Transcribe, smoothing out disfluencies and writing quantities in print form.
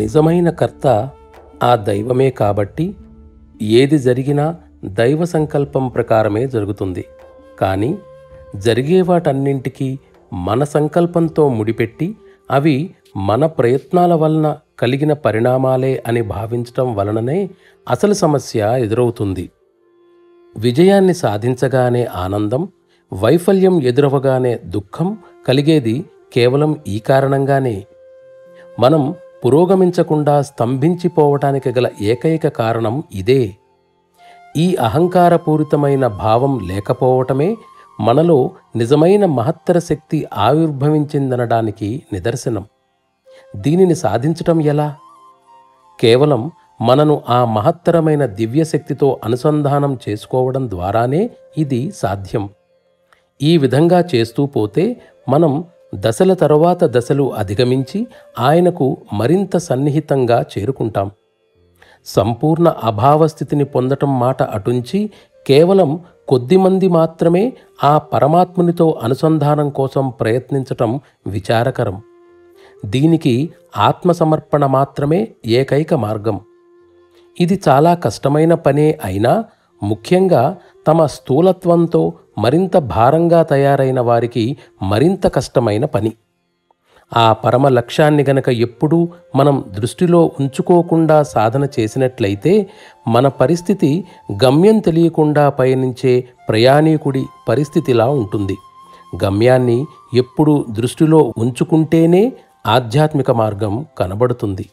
నిజమైన కర్త ఆ దైవమే కాబట్టి ఏది జరిగినా దైవ సంకల్పం ప్రకారమే జరుగుతుంది. కానీ జరిగే వాటన్నింటికీ మన సంకల్పంతో ముడిపెట్టి అవి మన ప్రయత్నాల వలన కలిగిన పరిణామాలే అని భావించటం వలననే అసలు సమస్య ఎదురవుతుంది. విజయాన్ని సాధించగానే ఆనందం, వైఫల్యం ఎదురవగానే దుఃఖం కలిగేది కేవలం ఈ కారణంగానే. మనం పురోగమించకుండా స్తంభించిపోవటానికి గల ఏకైక కారణం ఇదే. ఈ అహంకారపూరితమైన భావం లేకపోవటమే మనలో నిజమైన మహత్తర శక్తి ఆవిర్భవించిందనడానికి నిదర్శనం. దీనిని సాధించటం ఎలా? కేవలం మనను ఆ మహత్తరమైన దివ్యశక్తితో అనుసంధానం చేసుకోవడం ద్వారానే ఇది సాధ్యం. ఈ విధంగా చేస్తూ పోతే మనం దశల తరువాత దశలు అధిగమించి ఆయనకు మరింత సన్నిహితంగా చేరుకుంటాం. సంపూర్ణ అభావస్థితిని పొందటం మాట అటుంచి కేవలం కొద్దిమంది మాత్రమే ఆ పరమాత్మునితో అనుసంధానం కోసం ప్రయత్నించటం విచారకరం. దీనికి ఆత్మసమర్పణ మాత్రమే ఏకైక మార్గం. ఇది చాలా కష్టమైన పనే అయినా ముఖ్యంగా తమ స్థూలత్వంతో మరింత భారంగా తయారైన వారికి మరింత కష్టమైన పని. ఆ పరమ లక్ష్యాన్ని గనక ఎప్పుడూ మనం దృష్టిలో ఉంచుకోకుండా సాధన చేసినట్లయితే మన పరిస్థితి గమ్యం తెలియకుండా పయనించే ప్రయాణీకుడి పరిస్థితిలా ఉంటుంది. గమ్యాన్ని ఎప్పుడూ దృష్టిలో ఉంచుకుంటేనే ఆధ్యాత్మిక మార్గం కనబడుతుంది.